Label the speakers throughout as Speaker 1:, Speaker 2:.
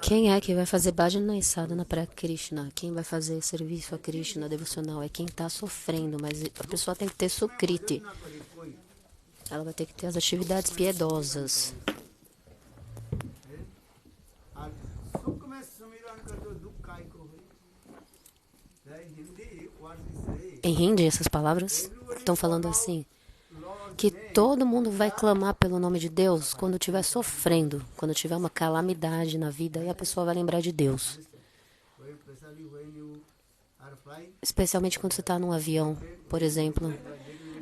Speaker 1: Quem é que vai fazer bhajana e sadhana para Krishna? Quem vai fazer serviço a Krishna devocional é quem está sofrendo, mas a pessoa tem que ter sukriti. Ela vai ter que ter as atividades piedosas. Em Hindi, essas palavras estão falando assim, que todo mundo vai clamar pelo nome de Deus quando estiver sofrendo, quando tiver uma calamidade na vida, e a pessoa vai lembrar de Deus. Especialmente quando você está num avião, por exemplo.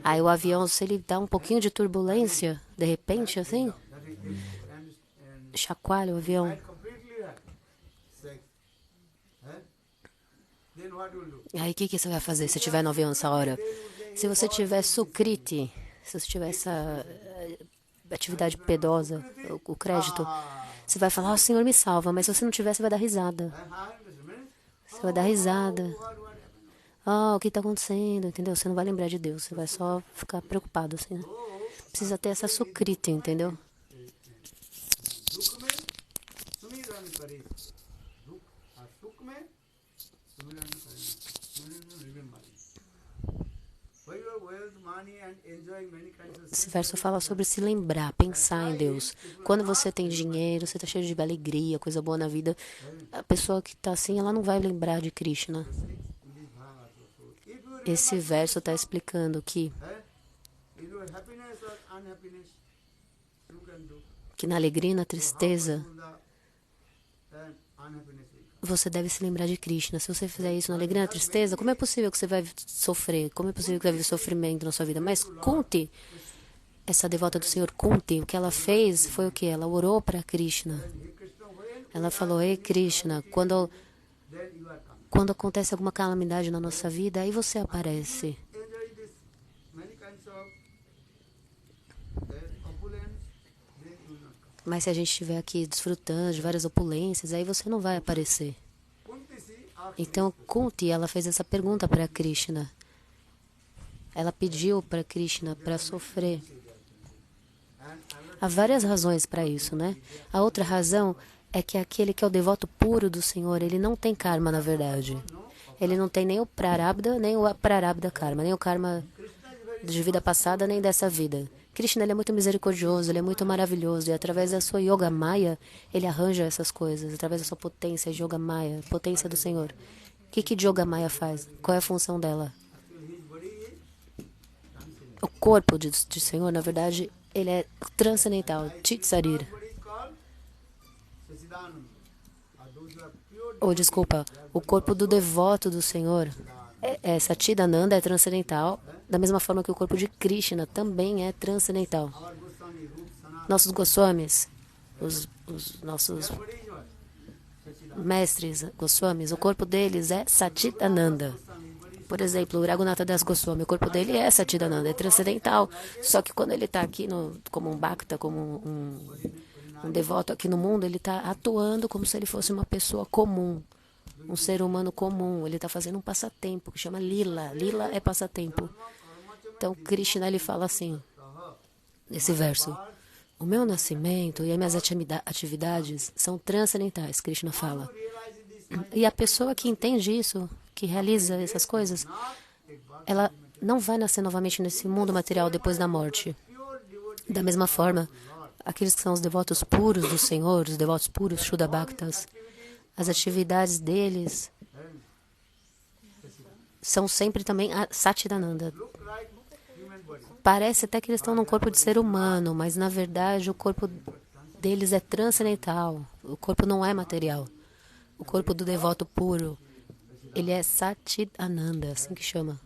Speaker 1: Aí o avião, se ele dá um pouquinho de turbulência, de repente, assim, chacoalha o avião. Aí o que você vai fazer se estiver no avião nessa hora? Se você tiver sukriti, se você tiver essa atividade piedosa, o crédito, você vai falar, Senhor, me salva. Mas se você não tiver, você vai dar risada. Você vai dar risada. O que está acontecendo, entendeu? Você não vai lembrar de Deus, você vai só ficar preocupado, assim, né? Precisa ter essa sukriti, entendeu? Esse verso fala sobre se lembrar, pensar em Deus. Quando você tem dinheiro, você está cheio de alegria, coisa boa na vida, a pessoa que está assim, ela não vai lembrar de Krishna. Esse verso está explicando que na alegria e na tristeza, você deve se lembrar de Krishna. Se você fizer isso na alegria e na tristeza, como é possível que você vai sofrer? Como é possível que vai haver sofrimento na sua vida? Mas Kunti, essa devota do Senhor Kunti, o que ela fez foi o que? Ela orou para Krishna. Ela falou, ei Krishna, quando acontece alguma calamidade na nossa vida, aí você aparece. Mas se a gente estiver aqui desfrutando de várias opulências, aí você não vai aparecer. Então, Kunti, ela fez essa pergunta para Krishna. Ela pediu para Krishna para sofrer. Há várias razões para isso, né? A outra razão é que aquele que é o devoto puro do Senhor, ele não tem karma, na verdade. Ele não tem nem o prarabdha, nem o aprarabdha karma, nem o karma de vida passada, nem dessa vida. Krishna, ele é muito misericordioso, ele é muito maravilhoso, e através da sua Yoga Maya, ele arranja essas coisas, através da sua potência, Yoga Maya, potência do Senhor. O que Yoga Maya faz? Qual é a função dela? O corpo de Senhor, na verdade, ele é transcendental, Chitsarir. Desculpa, o corpo do devoto do Senhor, Satchidananda, é transcendental, da mesma forma que o corpo de Krishna também é transcendental. Nossos Goswamis, os nossos mestres Goswamis, o corpo deles é Satchidananda. Por exemplo, o Raghunatha Das Goswami, o corpo dele é Satchidananda, é transcendental. Só que quando ele está aqui como um bhakta, como um devoto aqui no mundo, ele está atuando como se ele fosse uma pessoa comum, um ser humano comum. Ele está fazendo um passatempo que chama Lila. Lila é passatempo. Então, Krishna, ele fala assim, nesse verso, o meu nascimento e as minhas atividades são transcendentais, Krishna fala. E a pessoa que entende isso, que realiza essas coisas, ela não vai nascer novamente nesse mundo material depois da morte. Da mesma forma, aqueles que são os devotos puros do Senhor, os devotos puros, Shuddha Bhaktas, as atividades deles são sempre também Satchidananda. Parece até que eles estão num corpo de ser humano, mas na verdade o corpo deles é transcendental. O corpo não é material. O corpo do devoto puro, ele é Satchidananda, assim que chama.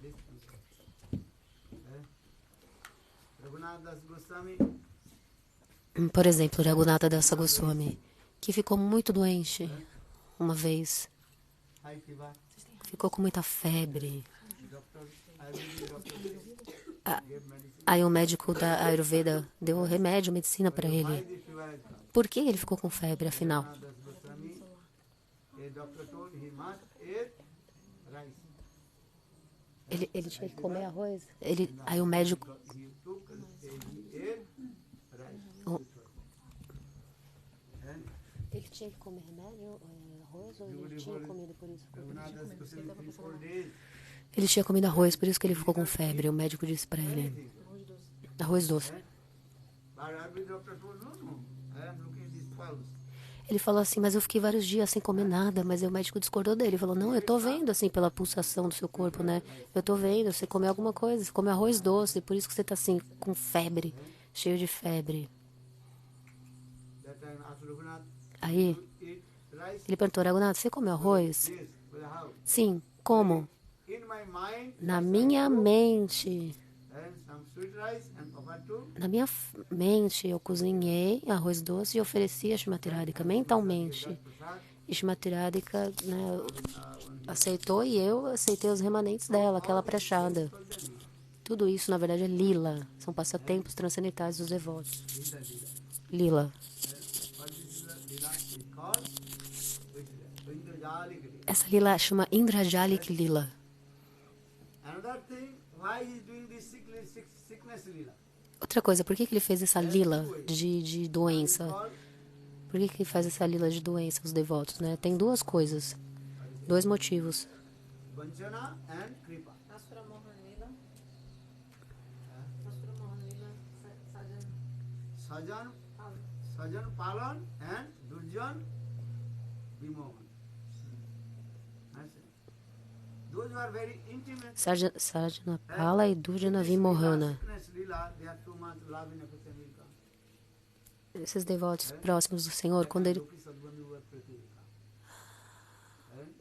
Speaker 1: Por exemplo, Raghunatha Das Goswami, que ficou muito doente uma vez. Ficou com muita febre. Aí o médico da Ayurveda deu remédio, medicina para ele. Por que ele ficou com febre, afinal? Ele tinha que comer arroz. Aí o médico... Ele tinha que comer remédio, arroz, ou ele tinha comido por isso? Ele tinha comido arroz, por isso que ele ficou com febre. O médico disse para ele: arroz doce. Ele falou assim, mas eu fiquei vários dias sem comer nada, mas aí o médico discordou dele. Ele falou, não, eu tô vendo assim pela pulsação do seu corpo, né? Eu tô vendo, você comeu alguma coisa, você comeu arroz doce, por isso que você tá assim, com febre, cheio de febre. Aí, ele perguntou, Raghunath, você comeu arroz? Sim, como? Na minha mente. Na minha mente, eu cozinhei arroz doce e ofereci a Shrimati Radhika mentalmente. E Shrimati Radhika, né, aceitou e eu aceitei os remanentes dela, aquela prachada. Tudo isso, na verdade, é lila. São passatempos transcendentais dos devotos. Lila. Essa lila chama Indrajalik Lila. Outra coisa, por que ele fez essa lila de doença? Por que ele faz essa lila de doença, os devotos, né? Tem duas coisas, dois motivos. Sajan Palan and Durjan Vimohan. Sajana Pala e Durjana Vimohana. Esses devotos próximos do Senhor, quando ele... O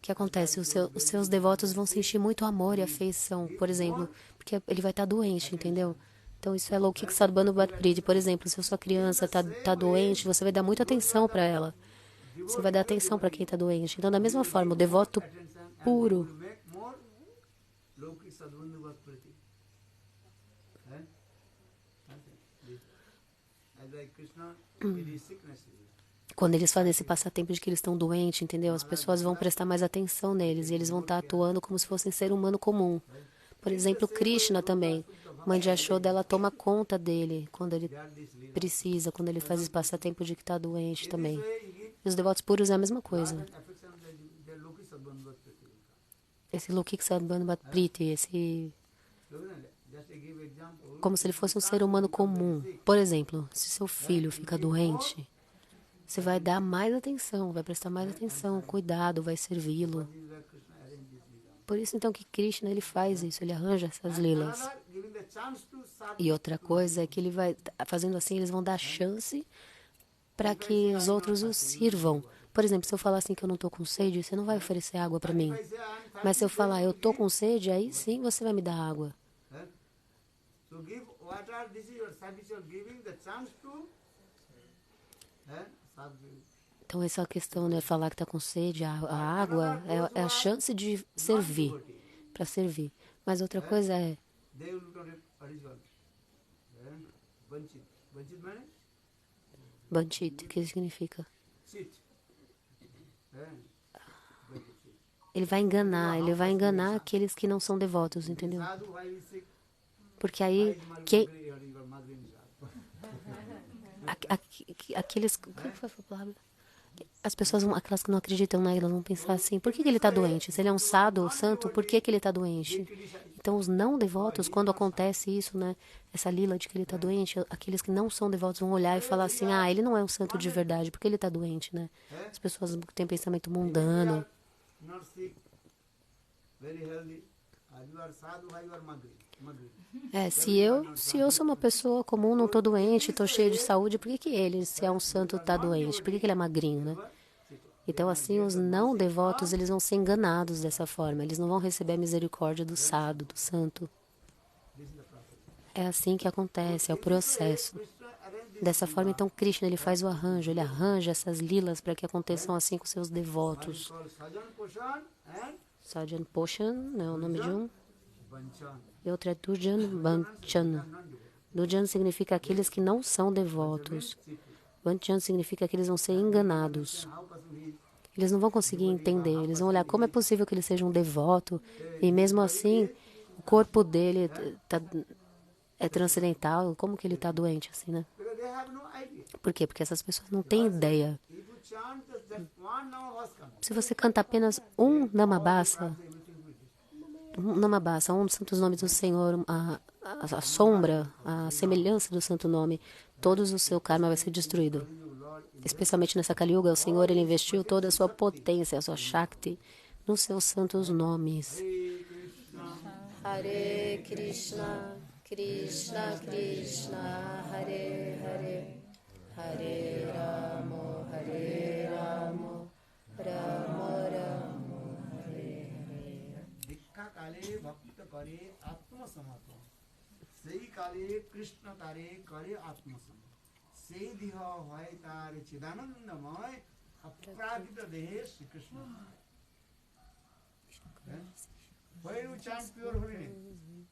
Speaker 1: que acontece? Os seus devotos vão sentir muito amor e afeição, por exemplo, porque ele vai estar doente, entendeu? Então isso é Laukik Sadbandhu Bhatpriti. Por exemplo, se a sua criança está doente, você vai dar muita atenção para ela. Você vai dar atenção para quem está doente. Então, da mesma forma, o devoto puro... Quando eles fazem esse passatempo de que eles estão doentes, entendeu? As pessoas vão prestar mais atenção neles e eles vão estar atuando como se fossem ser humano comum. Por exemplo, Krishna também. Mãe de Yashoda, ela toma conta dele quando ele precisa, quando ele faz esse passatempo de que está doente também. E os devotos puros é a mesma coisa. Esse Laukik Sadbandhu Bhatpriti, esse... como se ele fosse um ser humano comum. Por exemplo, se seu filho fica doente, você vai dar mais atenção, vai prestar mais atenção, cuidado, vai servi-lo. Por isso, então, que Krishna, ele faz isso, ele arranja essas lilas. E outra coisa é que ele vai, fazendo assim, eles vão dar chance para que os outros o sirvam. Por exemplo, se eu falar assim que eu não estou com sede, você não vai oferecer água para mim. Mas se eu falar eu estou com sede, aí sim você vai me dar água. Então essa questão, né, falar que está com sede, a água é a chance de servir, para servir. Mas outra coisa é... Banchit, o que significa? Ele vai enganar aqueles que não são devotos, entendeu? Porque aí, aqueles... O que foi a palavra? As pessoas, aquelas que não acreditam nele, elas vão pensar assim, por que ele está doente? Se ele é um sadhu, santo, por que ele está doente? Então, os não devotos, quando acontece isso, né, essa lila de que ele está doente, aqueles que não são devotos vão olhar e falar assim, ele não é um santo de verdade, porque ele está doente, né? As pessoas têm pensamento mundano. Se eu sou uma pessoa comum, não estou doente, estou cheio de saúde, por que ele, se é um santo, está doente? Por que ele é magrinho, né? Então, assim, os não devotos, eles vão ser enganados dessa forma. Eles não vão receber a misericórdia do sadhu, do santo. É assim que acontece, é o processo. Dessa forma, então, Krishna, ele faz o arranjo, ele arranja essas lilas para que aconteçam assim com seus devotos. Sajan Poshan é o nome de um. E outro é Durjan Banchan. Durjan significa aqueles que não são devotos. Banchan significa que eles vão ser enganados. Eles não vão conseguir entender. Eles vão olhar como é possível que ele seja um devoto e mesmo assim o corpo dele é transcendental. Como que ele está doente assim, né? Por quê? Porque essas pessoas não têm ideia. Se você canta apenas um Namabasa, um dos santos nomes do Senhor, a sombra, a semelhança do santo nome, todo o seu karma vai ser destruído. Especialmente nessa Kali Yuga, o Senhor ele investiu toda a sua potência, a sua Shakti, nos seus santos nomes. Hare Krishna, Krishna Krishna, Hare Hare, Hare Rama, Hare Rama, Rama Rama, Hare Hare.
Speaker 2: Dikha kale bhakta kare atma samapa. Sei kale Krishna tare kare atma samapa. Sei diha hoy tare chidanandamay apragita dehe Shri Krishna. When you chant pure holy name,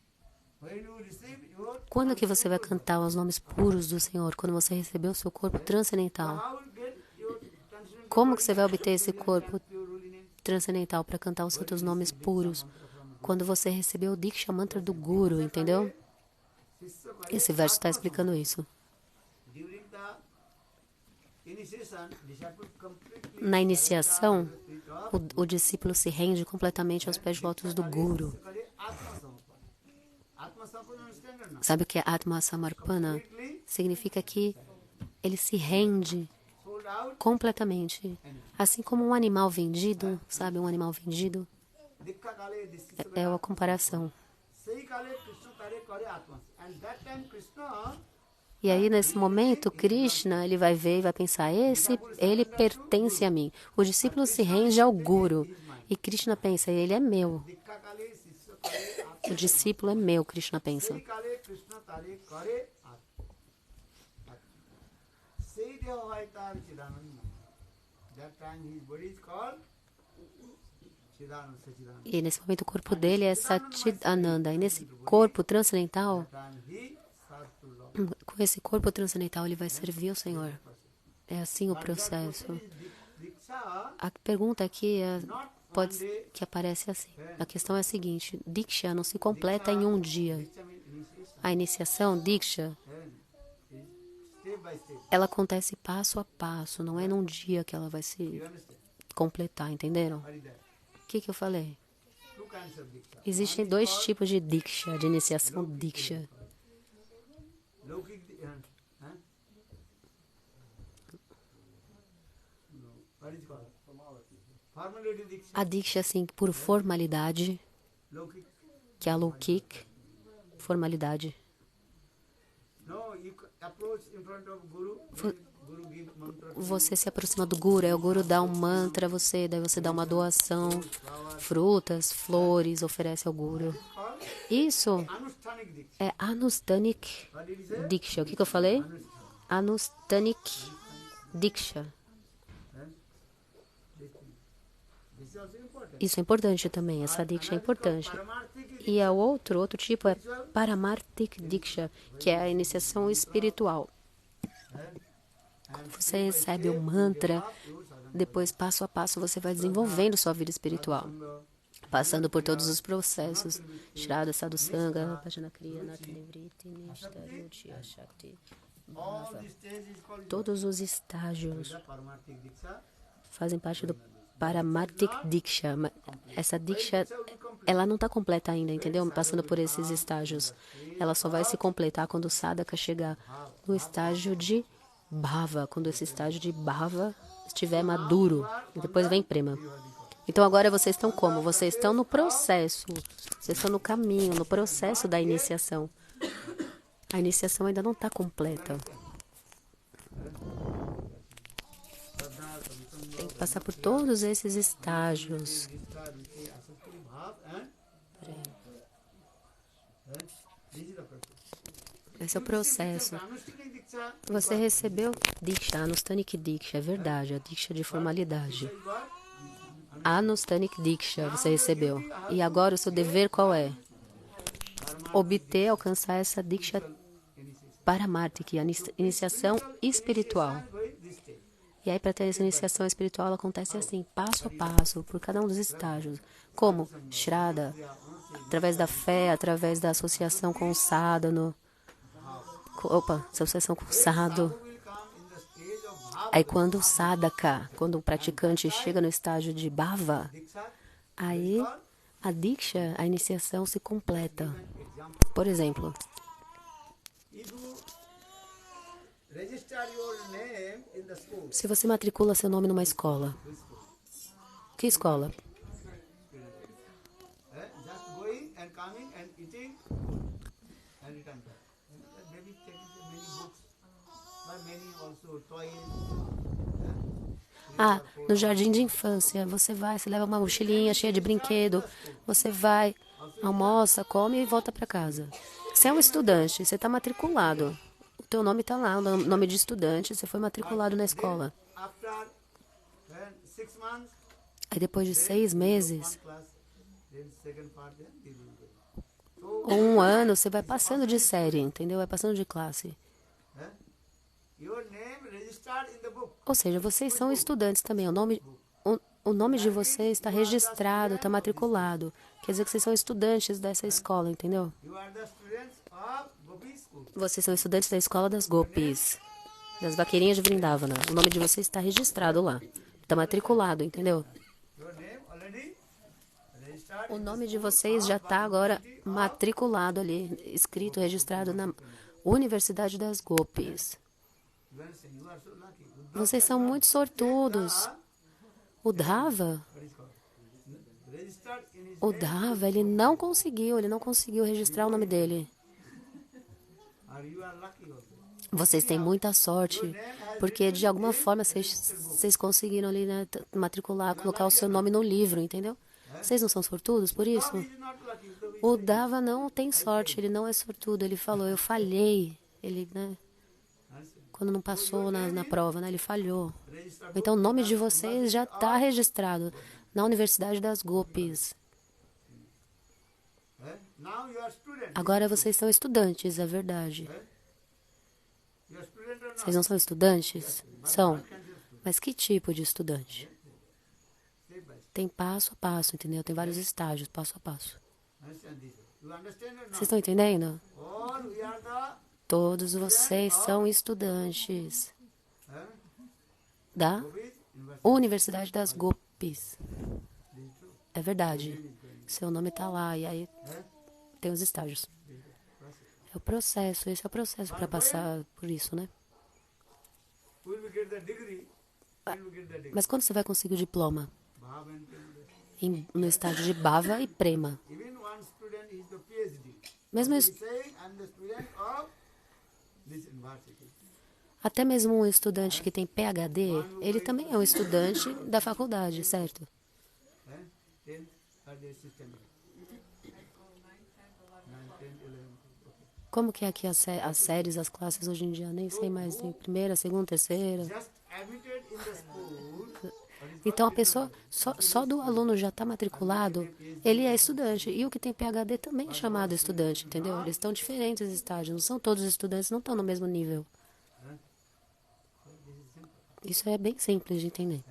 Speaker 2: when you receive your
Speaker 1: Quando que você vai cantar os nomes puros do Senhor? Quando você receber o seu corpo transcendental.
Speaker 2: how you get your transcendental
Speaker 1: Como que você vai obter esse corpo transcendental para cantar os santos nomes puros? Quando você receber o Diksha Mantra do Guru, entendeu? Esse verso está explicando isso.
Speaker 2: during the initiation, disciple completely
Speaker 1: Na iniciação, o discípulo se rende completamente aos pés de lótus do Guru.
Speaker 2: kare atma samapa. Atma samapa, you understand or not?
Speaker 1: Sabe o que é Atma Samarpana? Significa que ele se rende
Speaker 2: Sold out.
Speaker 1: completamente. Assim como um animal vendido, sabe? Um animal vendido
Speaker 2: Dikha kale this
Speaker 1: é a comparação.
Speaker 2: sei kale Krishna tare kare atma. And that time Krishna
Speaker 1: E aí, nesse momento, Krishna, ele vai ver e vai pensar, ele pertence a mim. O discípulo se rende ao Guru. E Krishna pensa, ele é meu.
Speaker 2: dikha kale sisya kare atma.
Speaker 1: O discípulo é meu, Krishna pensa.
Speaker 2: Sei kale Krishna tare kare atma. Sei deha hoy tar chidananda. That time his body is called Chidananda Sachidananda.
Speaker 1: E nesse momento, o corpo dele é Satchidananda. E nesse corpo transcendental,
Speaker 2: Time he serves to Lord.
Speaker 1: com esse corpo transcendental, ele vai servir ao Senhor. É assim o processo.
Speaker 2: Diksha
Speaker 1: A pergunta aqui que aparece assim. A questão é a seguinte: Diksha não se completa em um dia.
Speaker 2: initiation
Speaker 1: A iniciação, Diksha,
Speaker 2: is step by step.
Speaker 1: ela acontece passo a passo. Não é num dia que ela vai se
Speaker 2: You understand?
Speaker 1: completar, entenderam?
Speaker 2: What is that?
Speaker 1: O que eu falei?
Speaker 2: Two kinds of Diksha.
Speaker 1: Existem dois tipos de Diksha, de iniciação Diksha.
Speaker 2: Laukik no. What is called? Formality Diksha.
Speaker 1: A Diksha, assim, por formalidade,
Speaker 2: Laukik.
Speaker 1: que é a Laukik, formalidade.
Speaker 2: No, you approach in front of Guru. Guru give mantra.
Speaker 1: Você se aproxima do Guru, aí o Guru dá um mantra a você, daí você dá uma doação, frutas, flores, oferece ao Guru. Isso
Speaker 2: Anusthanik Diksha.
Speaker 1: é Anustanik
Speaker 2: What did he say?
Speaker 1: Diksha. O que eu falei? Anustanik Diksha.
Speaker 2: This is also important.
Speaker 1: Isso é importante também, essa Diksha é importante.
Speaker 2: Paramarthik
Speaker 1: E outro tipo é Paramarthik Diksha, que é a iniciação espiritual. Você recebe o mantra, depois passo a passo você vai desenvolvendo sua vida espiritual, passando por todos os processos. Shraddha, Sadhusanga, Bhajana Kriya, Nati Nivriti, Nishta, Ruchya, Shakti,
Speaker 2: all
Speaker 1: Bhava.
Speaker 2: these stages called
Speaker 1: Todos os estágios
Speaker 2: Paramarthik Diksha.
Speaker 1: fazem parte do Paramarthik Diksha. Essa Diksha, ela não está completa ainda, entendeu? Passando por esses estágios. Ela só vai se completar quando o sadhaka chegar no estágio de Bhava, quando esse estágio de Bhava estiver maduro. E depois vem Prema. Então agora vocês estão como? Vocês estão no processo. Vocês estão no caminho, no processo da iniciação. A iniciação ainda não está completa. Tem que passar por todos esses estágios. Esse é o processo. Você recebeu Diksha, Anustanik Diksha, é verdade, a Diksha de formalidade. Anustanik Diksha você recebeu. E agora o seu dever qual é? Obter, alcançar essa Diksha Paramarthik, a iniciação espiritual. E aí, para ter essa iniciação espiritual, ela acontece assim, passo a passo, por cada um dos estágios. Como? Shraddha, através da fé, através da associação com o sadhana. Associação com o sadhu.
Speaker 2: Sadhu will come in the stage of bhava.
Speaker 1: Aí quando o sadhaka, quando o praticante chega no estágio de bhava,
Speaker 2: Diksha,
Speaker 1: aí a diksha, a iniciação se completa.
Speaker 2: example.
Speaker 1: Por exemplo,
Speaker 2: If you register your name in the school,
Speaker 1: se você matricula seu nome numa escola, que escola?
Speaker 2: just going and coming and eating and return back. Maybe taking many books, but many also toys.
Speaker 1: Ah, no jardim de infância, você vai, você leva uma mochilinha cheia de brinquedo, você vai, almoça, come e volta para casa. Você é um estudante, você está matriculado. O teu nome está lá, o nome de estudante, você foi matriculado na escola.
Speaker 2: After 6 months,
Speaker 1: Aí depois de 6 meses,
Speaker 2: class, then second part, then they will go.
Speaker 1: ou 1 ano, você vai passando de série, entendeu? Vai passando de classe.
Speaker 2: Your name registered in the book.
Speaker 1: Ou seja, vocês são estudantes também. O nome de vocês está registrado, está matriculado. Quer dizer que vocês são estudantes dessa escola, entendeu?
Speaker 2: You are the students of Gopi school.
Speaker 1: Vocês são estudantes da escola das Gopis, das vaqueirinhas de Vrindavana. O nome de vocês está registrado lá. Está matriculado, entendeu?
Speaker 2: Your name already registered.
Speaker 1: O nome de vocês já está agora matriculado ali, escrito, registrado na Universidade das Gopis.
Speaker 2: You understand? You are so lucky.
Speaker 1: Vocês são muito sortudos. O Dhava,
Speaker 2: What is called? Registered in his
Speaker 1: o Dhava, ele não conseguiu registrar o nome dele.
Speaker 2: or you are lucky also.
Speaker 1: Vocês têm muita sorte, porque de alguma forma vocês conseguiram ali, né, matricular, colocar o seu nome no livro, entendeu? Vocês não são sortudos por isso?
Speaker 2: He is not lucky.
Speaker 1: O Dhava não tem sorte, ele não é sortudo. Ele falou, eu falhei. Ele, né, quando não passou na prova, né, ele falhou.
Speaker 2: Registered.
Speaker 1: Então o nome de vocês já está registrado na Universidade das Gopis.
Speaker 2: Now you are student.
Speaker 1: Agora vocês são estudantes, é verdade.
Speaker 2: You are student or not?
Speaker 1: Vocês não são estudantes? São. Mas que tipo de estudante?
Speaker 2: Step by step.
Speaker 1: Tem passo a passo, entendeu? Tem vários estágios, passo a passo.
Speaker 2: Understand this? You understand or
Speaker 1: Vocês
Speaker 2: not?
Speaker 1: estão entendendo?
Speaker 2: All we are the
Speaker 1: Todos vocês são estudantes da
Speaker 2: Gopis University.
Speaker 1: Universidade das Gopis.
Speaker 2: This is true.
Speaker 1: É verdade. Seu nome está lá e aí tem os estágios. É o processo, esse é o processo para passar por isso, né?
Speaker 2: Will we get the degree? Will we get the degree?
Speaker 1: Mas quando você vai conseguir o diploma?
Speaker 2: Bhava and Prema.
Speaker 1: No estágio de Bhava e Prema.
Speaker 2: Even one student is the PhD.
Speaker 1: Mesmo
Speaker 2: He
Speaker 1: es-
Speaker 2: is saying, I'm the student of this university.
Speaker 1: Até mesmo um estudante que tem PhD, ele também é um estudante da faculdade, certo?
Speaker 2: 10, third year system. 9, 10, 11.
Speaker 1: Como que é aqui as séries, as classes hoje em dia? Nem sei mais, tem primeira, segunda, terceira.
Speaker 2: Just admitted in the school.
Speaker 1: Então a pessoa, só do aluno já está matriculado, ele é estudante. E o que tem PhD também é chamado estudante, entendeu? Eles estão diferentes os estágios, não são todos os estudantes, não estão no mesmo nível. Isso é bem simples de entender.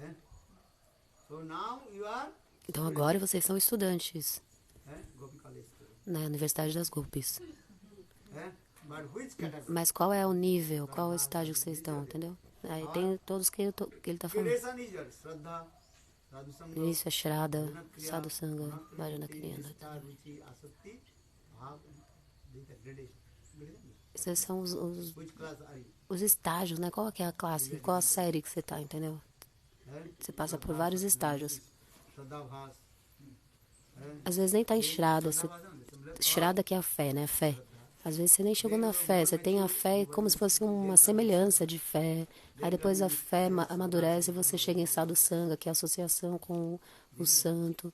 Speaker 2: So now you are
Speaker 1: Então agora vocês são estudantes
Speaker 2: Gopi College student.
Speaker 1: na Universidade das Gopis.
Speaker 2: But which category?
Speaker 1: Mas qual é o nível, qual é o estágio que vocês estão, entendeu? Aí tem todos que ele está falando.
Speaker 2: Gradation is yours. Shraddha, Sadhu Sangha,
Speaker 1: Isso é Shraddha,
Speaker 2: Gunakriya,
Speaker 1: Sadhu Sangha,
Speaker 2: Bhakti,
Speaker 1: Bhajana Kriya.
Speaker 2: Nishta, Ruchi, Asakti, Bhav, these are gradation. Gradation.
Speaker 1: Esses são
Speaker 2: Which class are you?
Speaker 1: os estágios, né? Qual que é a classe, qual a série que você está, entendeu? Você passa por vários estágios.
Speaker 2: Shraddha Bhas.
Speaker 1: Às vezes nem está em Shraddha. Shraddha que é a fé, né? Fé. Às vezes você nem chegou na fé. Você tem a fé como se fosse uma semelhança de fé. Aí depois a fé amadurece e você chega em Sadhu Sangha, que é a associação com o santo.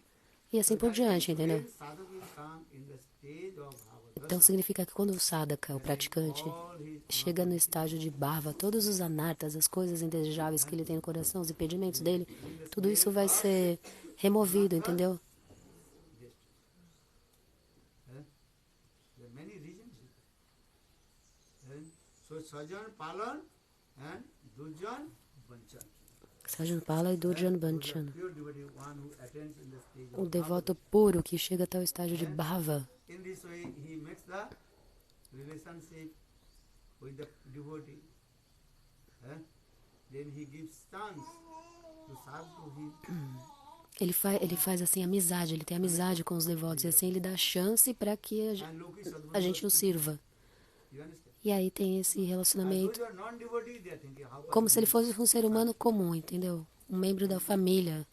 Speaker 1: E assim por diante, entendeu?
Speaker 2: Sadhu will come in the stage of Bhava.
Speaker 1: Então significa que quando o sadhaka, o praticante, chega no estágio de bhava, todos os anartas, as coisas indesejáveis que ele tem no coração, os impedimentos dele, tudo isso vai ser removido, entendeu?
Speaker 2: There are many reasons. So Sajan, Palan and Dujan, Vanchan.
Speaker 1: Sajanpala e Durjan Banchan.
Speaker 2: pure devotee, one who attains in the stage
Speaker 1: O
Speaker 2: of
Speaker 1: devoto puro que chega até o estágio de Bhava.
Speaker 2: In this way, he makes the relationship with the devotee. Then he gives chance to serve to him.
Speaker 1: Ele faz assim amizade, ele tem amizade com os devotos. E assim ele dá chance para que
Speaker 2: And Loki
Speaker 1: a gente o sirva.
Speaker 2: you understand?
Speaker 1: E aí tem esse
Speaker 2: And
Speaker 1: relacionamento
Speaker 2: those who are non-devotee, they are thinking, how
Speaker 1: como se ele fosse um ser humano comum, entendeu? Um membro da família.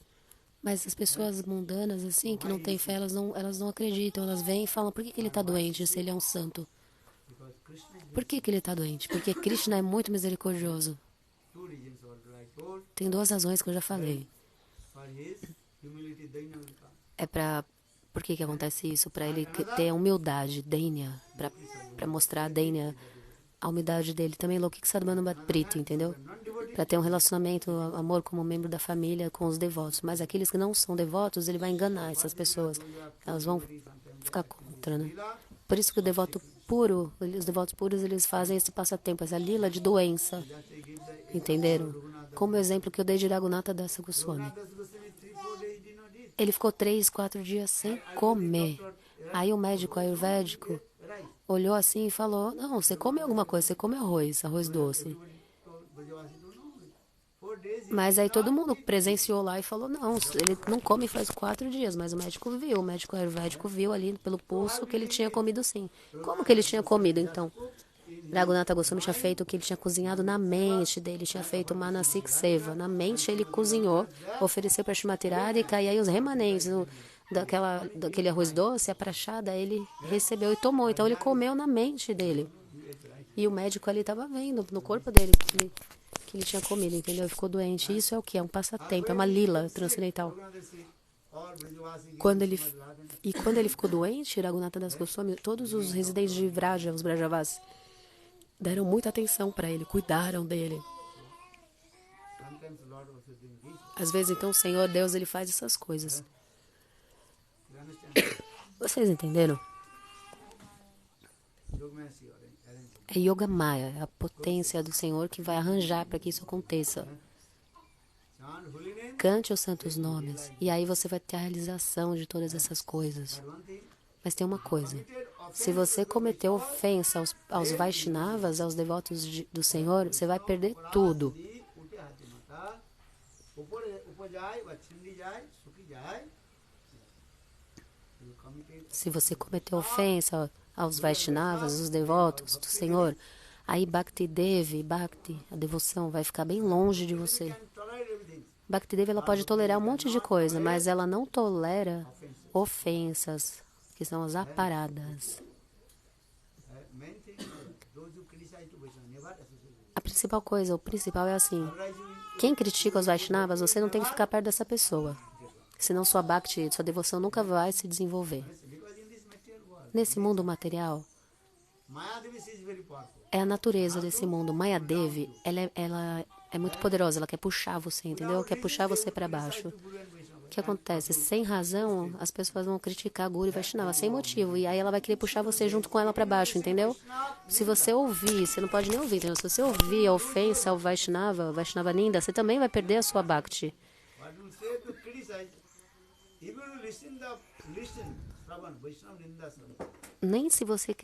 Speaker 1: Mas as pessoas mundanas, assim, que não têm fé, elas não acreditam. Elas vêm e falam, por que ele está doente se ele é um santo?
Speaker 2: because Krishna is
Speaker 1: Por que ele está doente? Porque Krishna é muito misericordioso.
Speaker 2: two reasons what I told.
Speaker 1: Tem duas razões que eu já falei.
Speaker 2: For his humility, Daina will come.
Speaker 1: É para... Por que acontece isso? Para ele ter a humildade, Dainya. Para mostrar a Dainya, a humildade dele. Também Lokik Sadmanu Priti, entendeu?
Speaker 2: Non-devotee,
Speaker 1: Para ter um relacionamento, amor como membro da família com os devotos. Mas aqueles que não são devotos, ele vai enganar essas pessoas. Elas vão ficar contra, né? Por isso que o devoto puro, os devotos puros, eles fazem esse passatempo, essa lila de doença. Entenderam? Como o exemplo que eu dei de Raghunatha Dasa Goswami.
Speaker 2: Das Goswami 3-4 days did not eat.
Speaker 1: Ele ficou 3, 4 dias sem comer. Aí o médico ayurvédico
Speaker 2: Rice.
Speaker 1: olhou assim e falou, não, você come alguma coisa, você come arroz doce.
Speaker 2: Brajavasi don't know. 4 days he
Speaker 1: Mas aí todo mundo presenciou lá e falou, não, ele não come faz 4 dias, mas o médico ayurvédico viu ali pelo pulso que ele tinha comido sim. Como que ele tinha comido então? Raghunatha Goswami tinha feito o que ele tinha cozinhado na mente dele, tinha feito Manasik Seva. Na mente ele cozinhou, ofereceu para Shrimati Radhika e aí os remanentes daquele arroz doce, a prachada, ele recebeu e tomou. Então ele comeu na mente dele. E o médico ali estava vendo no corpo dele que ele tinha comido, entendeu? Ele ficou doente. Isso é o que? É um passatempo, é uma lila transcendental.
Speaker 2: all Brajavasi
Speaker 1: Quando ele ficou doente, Raghunatha Das Goswami, todos os residentes de Vraja, os Brajavas, deram muita atenção para ele, cuidaram dele.
Speaker 2: sometimes Lord also doing this.
Speaker 1: Às vezes, então, o Senhor Deus, ele faz essas coisas.
Speaker 2: You understand?
Speaker 1: Vocês entenderam?
Speaker 2: Yogmasi arrange.
Speaker 1: É Yoga Maya, é a potência do Senhor que vai arranjar para que isso aconteça.
Speaker 2: Chant holy name.
Speaker 1: Cante os santos nomes, e aí você vai ter a realização de todas essas coisas.
Speaker 2: One thing,
Speaker 1: Mas tem uma coisa.
Speaker 2: committed
Speaker 1: Se você cometeu ofensa aos Vaishnavas, aos devotos do Senhor, você vai perder tudo.
Speaker 2: offense, uti hati mata, upajai, vachindi jai, sukhi jai. You committed.
Speaker 1: Se você cometeu ofensa aos Vaishnavas, os devotos do Senhor, aí Bhakti Devi, Bhakti, a devoção, vai ficar bem longe de você.
Speaker 2: Can tolerate everything.
Speaker 1: Bhakti Devi, ela pode tolerar um monte de coisa, mas ela não tolera ofensas, que são as aparadas.
Speaker 2: Main thing, those who criticize to Vaishnava never associate with
Speaker 1: A principal coisa, o principal é assim,
Speaker 2: them. Otherwise you will
Speaker 1: quem critica os Vaishnavas, você não tem que ficar perto dessa pessoa. Senão sua Bhakti, sua devoção nunca vai se desenvolver.
Speaker 2: because in this material world,
Speaker 1: Nesse mundo material,
Speaker 2: Maya Devi is very powerful.
Speaker 1: é a natureza desse mundo. Maya Devi, ela é muito poderosa, ela quer puxar você, entendeu? Quer puxar você para baixo. O que acontece? Sem razão, as pessoas vão criticar Guru e Vaishnava, sem motivo. E aí ela vai querer puxar você junto com ela para baixo, entendeu? Se você ouvir, você não pode nem ouvir, entendeu? Se você ouvir a ofensa ao Vaishnava, Vaishnava Ninda, você também vai perder a sua Bhakti.
Speaker 2: What you say to criticize, if you listen, Shravan, Vaishnava Ninda Shravan.
Speaker 1: Nem se você,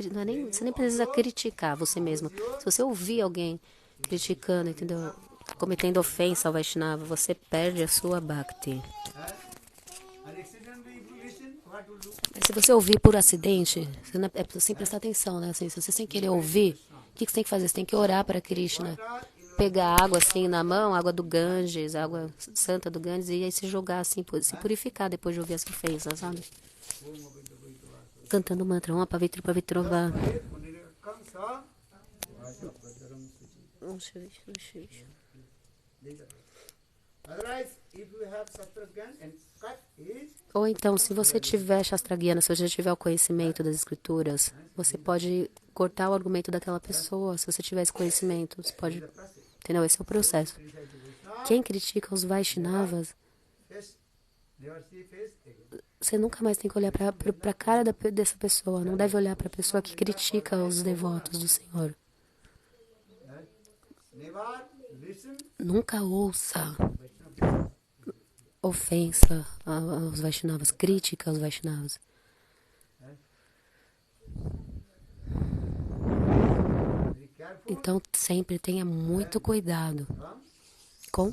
Speaker 1: você nem precisa criticar você mesmo. Se você ouvir alguém criticando, entendeu? Cometendo ofensa ao Vaishnava, você perde a sua Bhakti.
Speaker 2: And accidentally if you listen, what will do?
Speaker 1: Mas se você ouvir por acidente, você não é sem prestar atenção, né? Assim, se você sem querer ouvir, o que você tem que fazer? Você tem que orar para Krishna. Pegar água assim na mão, água do Ganges, água santa do Ganges, e aí se jogar assim, se purificar depois de ouvir as ofensas, sabe? Cantando o mantra, Om Pavitro Pavitrova.
Speaker 2: When it comes up, otherwise, if you have Sattva-gyan and cut his,
Speaker 1: Ou então, se você tiver Shastragyana, se você tiver o conhecimento das escrituras, você pode cortar o argumento daquela pessoa. Se você tiver esse conhecimento, você pode... Entendeu? Esse é o processo. Quem critica os Vaishnavas,
Speaker 2: face, never see face again.
Speaker 1: você nunca mais tem que olhar para a cara dessa pessoa. Não deve olhar para a pessoa que critica os devotos do Senhor.
Speaker 2: Never listen
Speaker 1: Nunca ouça
Speaker 2: Vaishnava
Speaker 1: ofensa aos Vaishnavas, crítica aos Vaishnavas.
Speaker 2: Very careful.
Speaker 1: Então, sempre tenha muito cuidado com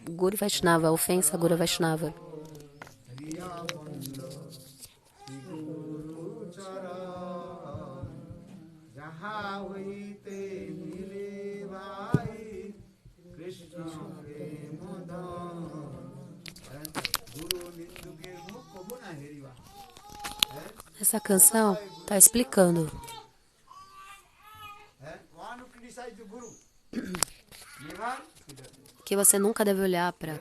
Speaker 1: Guru Vaishnava, ofensa a Guru Vaishnava.
Speaker 2: Riya Banda, Shri Guru Charan, Jaha hoite mile bhai, Krishna prema dhan. Guru ninduke mukh guna heriva.
Speaker 1: Essa canção está explicando
Speaker 2: One who criticize the Guru, never see that.
Speaker 1: que você nunca deve olhar para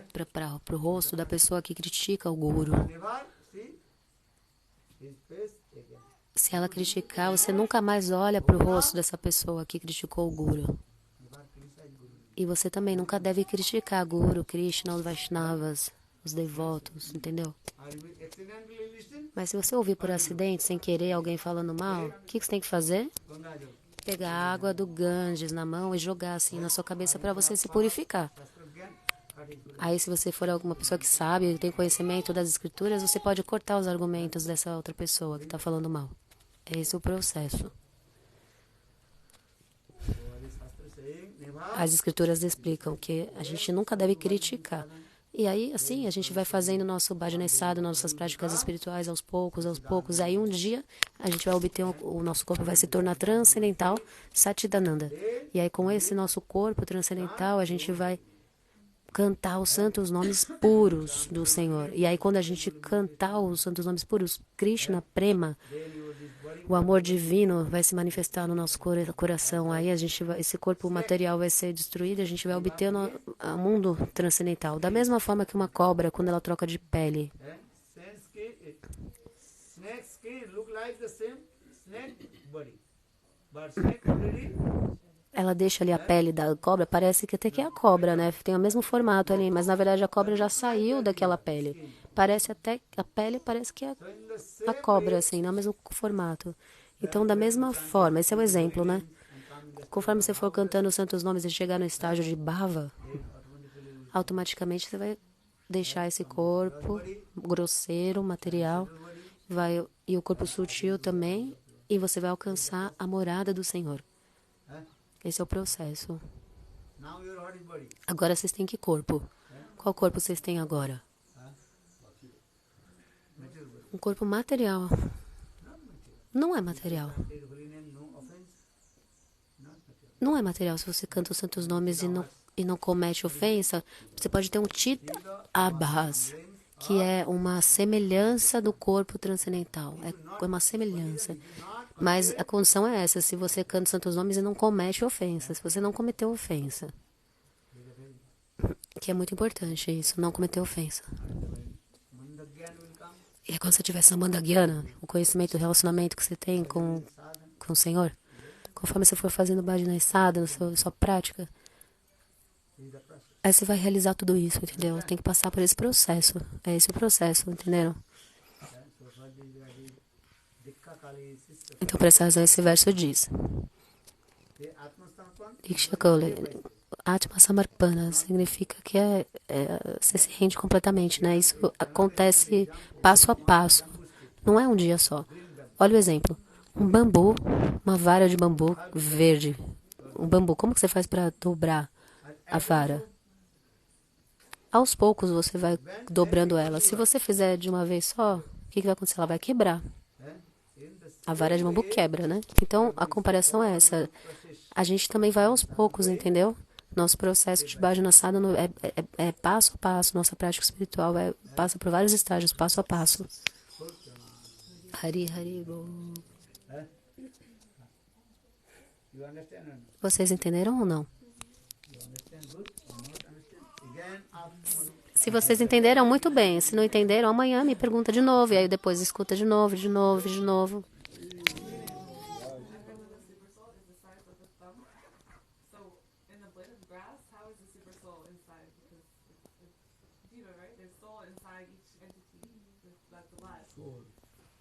Speaker 1: o rosto da pessoa que critica o Guru.
Speaker 2: Never see his face again.
Speaker 1: Se ela criticar, você nunca mais olha para o rosto dessa pessoa que criticou o Guru.
Speaker 2: Never criticize Guru.
Speaker 1: E você também nunca deve criticar Guru, Krishna, os Vaishnavas, os devotos, entendeu?
Speaker 2: Or you will accidentally listen,
Speaker 1: Mas se você ouvir por acidente, sem querer, alguém falando mal, o que você tem que fazer?
Speaker 2: Ganga Jal.
Speaker 1: Pegar a água do Ganges na mão e jogar assim na sua cabeça para você se purificar.
Speaker 2: Shastra Gyan, that is Guru.
Speaker 1: Aí, se você for alguma pessoa que sabe, tem conhecimento das escrituras, você pode cortar os argumentos dessa outra pessoa que está falando mal. Esse é o processo.
Speaker 2: So what is Shastra saying? Never
Speaker 1: As escrituras explicam que a gente nunca deve criticar. E aí, assim, a gente vai fazendo nosso bhajana sadhana, nossas práticas espirituais aos poucos, aos poucos. Aí, um dia, a gente vai obter, o nosso corpo vai se tornar transcendental, Satidananda. E aí, com esse nosso corpo transcendental, a gente vai cantar os santos nomes puros do Senhor. E aí, quando a gente cantar os santos nomes puros, Krishna, Prema, o amor divino vai se manifestar no nosso coração. Aí a gente vai, esse corpo material vai ser destruído, a gente vai obter o mundo transcendental. Da mesma forma que uma cobra, quando ela troca de pele,
Speaker 2: Snake skin look like the same snake body, but snake already
Speaker 1: ela deixa ali a pele da cobra, parece que até que é a cobra, né? Tem o mesmo formato ali, mas na verdade a cobra já saiu daquela pele. Parece até, a pele parece que é
Speaker 2: so in the same
Speaker 1: a cobra, assim, no mesmo formato. Então, da mesma forma, esse é o exemplo, né? Conforme você for cantando os santos nomes e chegar no estágio de bhava, automaticamente você vai deixar esse corpo grosseiro, material, e o corpo sutil também, e você vai alcançar a morada do Senhor. Esse é o processo.
Speaker 2: now your what is body?
Speaker 1: Agora vocês têm que corpo? Qual corpo vocês têm agora?
Speaker 2: Material body.
Speaker 1: Um corpo material. Não é material.
Speaker 2: Take holy name, no offense. Not material.
Speaker 1: Não é material. Se você canta os santos nomes e não comete ofensa, você pode ter um Chitta Abhas, que é uma semelhança do corpo transcendental. É uma semelhança. Mas a condição é essa, se você canta os santos nomes e não comete ofensa. Se você não cometeu ofensa. Que é muito importante isso, não cometer ofensa.
Speaker 2: Mandagyan will come.
Speaker 1: E quando você tiver Sambandha Gyana, o conhecimento, o relacionamento que você tem com o Senhor, conforme você for fazendo bhajana sadhana, sua prática,
Speaker 2: This is the process.
Speaker 1: aí você vai realizar tudo isso, entendeu? Tem que passar por esse processo. É esse o processo, entenderam?
Speaker 2: So what is Dikha Kali sister.
Speaker 1: Então, por essa razão, esse verso diz:
Speaker 2: The Atmastapan.
Speaker 1: Ikshakole, Atma Samarpana, significa que você se rende completamente, né? Isso acontece passo a passo, não é um dia só. Olha o exemplo: um bambu, uma vara de bambu verde. Um bambu, como que você faz para dobrar a vara? Aos poucos você vai dobrando ela. Se você fizer de uma vez só, o que vai acontecer? Ela vai quebrar.
Speaker 2: In the
Speaker 1: A vara de bambu quebra, né? Então, a comparação é essa. A gente também vai aos poucos, entendeu? Nosso processo de bhajana sadhana é passo a passo. Nossa prática espiritual passa por vários estágios, passo a passo. Hari Hari Bol.
Speaker 2: you understand or not?
Speaker 1: Vocês entenderam ou não?
Speaker 2: You understand good or not understand? Again, Atman.
Speaker 1: Se vocês entenderam, muito bem. Se não entenderam, amanhã me pergunta de novo. E aí depois escuta de novo, de novo, de novo.
Speaker 3: So, in the blade of grass, how is the super soul inside? Because it's Jiva, right? There's soul inside each entity. That's alive.
Speaker 2: Soul.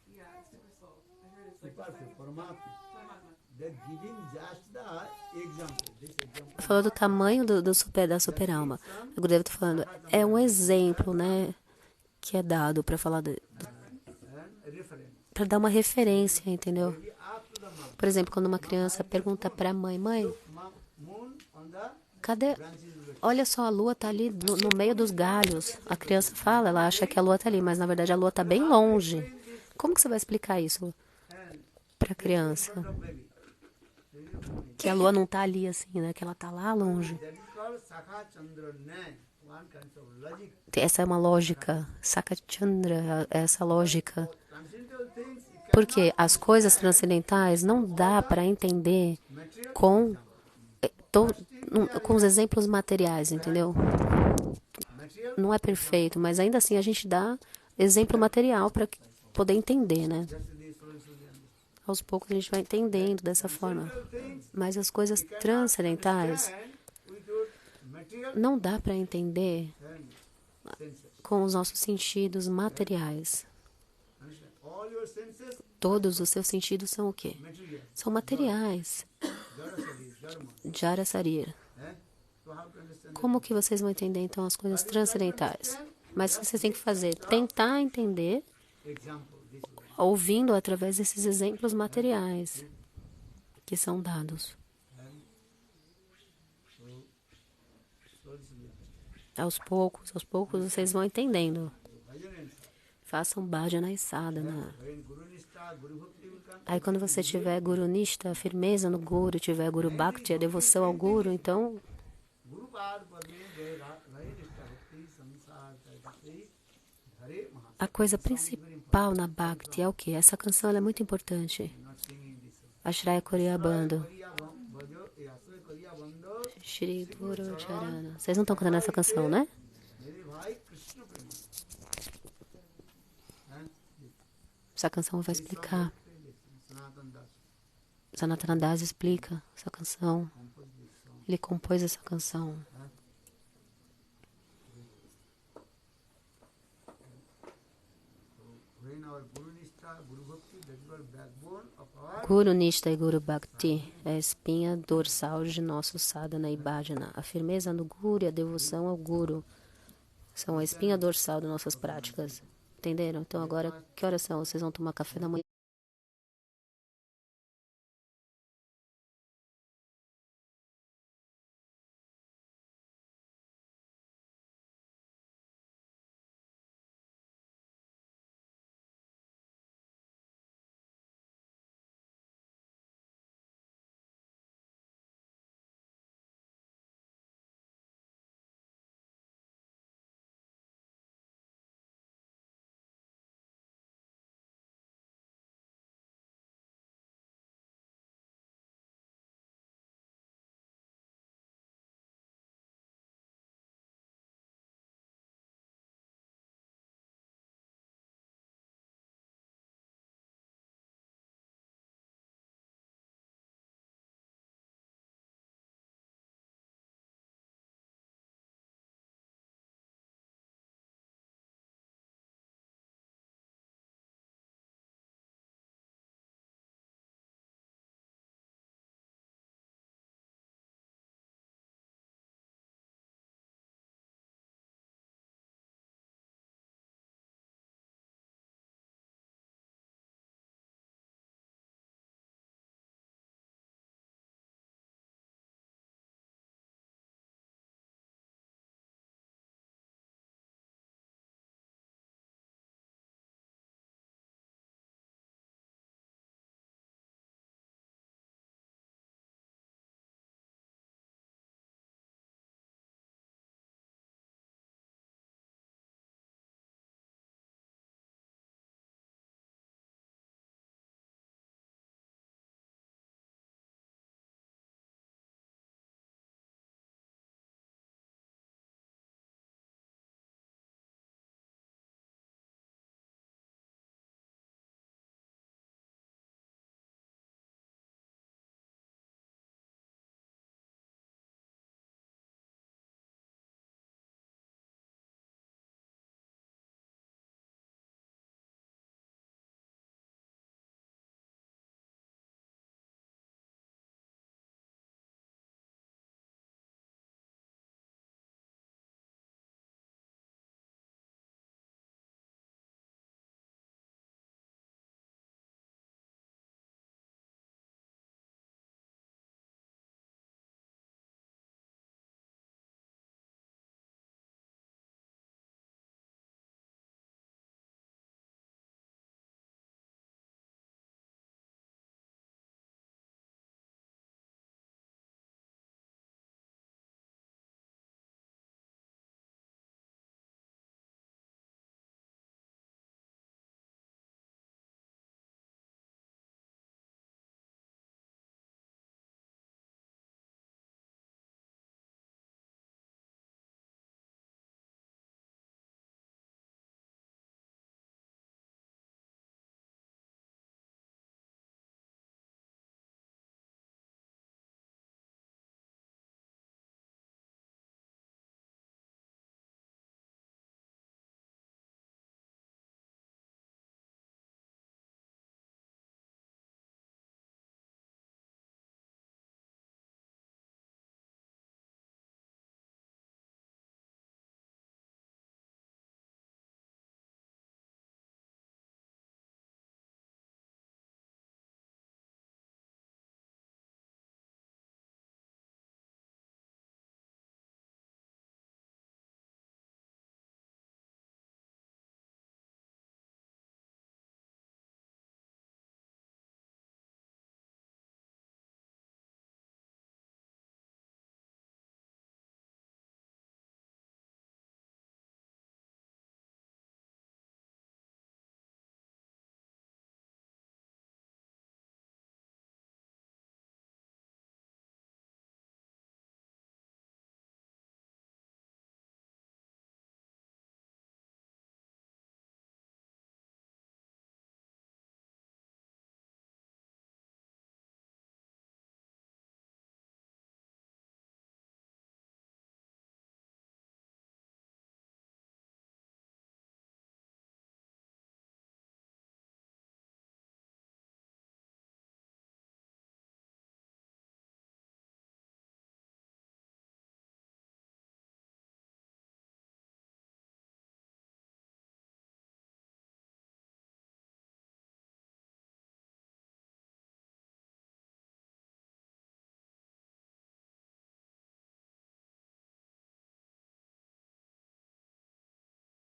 Speaker 3: Yeah, super soul. I heard it's like
Speaker 2: Super,
Speaker 3: inside
Speaker 2: Paramatma.
Speaker 3: Paramatma.
Speaker 2: they're giving just the example. This example.
Speaker 1: Falou do tamanho da super-alma. O Gurudeva está falando, é um exemplo, né, que é dado para falar
Speaker 2: And reference.
Speaker 1: para dar uma referência, entendeu?
Speaker 2: Maybe up to the mom.
Speaker 1: Por exemplo, quando uma criança pergunta para a mãe, mãe,
Speaker 2: Moon on the
Speaker 1: cadê?
Speaker 2: branches of the
Speaker 1: Olha só, a lua tá ali no meio dos galhos. A criança fala, ela acha que a lua tá ali, mas na verdade a lua tá bem longe. Como que você vai explicar isso para a criança?
Speaker 2: baby.
Speaker 1: Que a lua não tá ali assim, né? Que ela tá lá longe.
Speaker 2: That is called Sakha Chandra Nyan. One kind of logic.
Speaker 1: Essa é uma lógica. Sakachandra, essa lógica.
Speaker 2: Transcendental things you
Speaker 1: Porque as coisas transcendentais não dá para entender
Speaker 2: material
Speaker 1: com, com os exemplos materiais, entendeu?
Speaker 2: material
Speaker 1: Não é perfeito, mas ainda assim a gente dá exemplo material para poder entender, né?
Speaker 2: just the solution.
Speaker 1: Aos poucos a gente vai entendendo dessa forma.
Speaker 2: Things
Speaker 1: Mas as coisas transcendentais
Speaker 2: and without material
Speaker 1: não dá para entender
Speaker 2: and senses.
Speaker 1: com os nossos sentidos materiais.
Speaker 2: Understand? All your senses
Speaker 1: Todos os seus sentidos são o quê?
Speaker 2: material.
Speaker 1: São materiais.
Speaker 2: Jara Sadi, Dharma.
Speaker 1: Jara Sarir.
Speaker 2: So how to understand
Speaker 1: Como que vocês vão entender então as coisas transcendentais? Mas o que vocês têm que fazer? Tentar entender
Speaker 2: example this way.
Speaker 1: ouvindo através desses exemplos materiais que são dados. Aos poucos vocês vão entendendo. Façam bhajana e sadhana.
Speaker 2: When Guru Nishta, Guru Bhakti will come,
Speaker 1: Aí quando você tiver Guru Nishta, firmeza no Guru, tiver Guru Bhakti, a devoção ao Guru, então
Speaker 2: Guru Pad Padme Jai Rai Nishta Bhakti Samsar Chaitati Hare Maha.
Speaker 1: a coisa principal na Bhakti é o quê? Essa canção ela é muito importante.
Speaker 2: Not singing this.
Speaker 1: Ashraya Koryabando.
Speaker 2: Kariya Bhajo, Yasai Kariya Bando,
Speaker 1: Shri Guru Charana. Vocês não estão cantando essa canção, né?
Speaker 2: Mere Bhai Krishna Prema.
Speaker 1: Essa canção vai explicar.
Speaker 2: Sanatan Das
Speaker 1: Sanatana Das explica essa canção. Ele compôs essa canção.
Speaker 2: when our Guru Nishta, Guru Bhakti, that is our backbone of our
Speaker 1: Guru Nishta e Guru Bhakti é a espinha dorsal de nosso sadhana e bhajana. A firmeza no Guru e a devoção ao Guru são a espinha dorsal de nossas práticas. Entenderam? Então agora, que horas são? Vocês vão tomar café da manhã?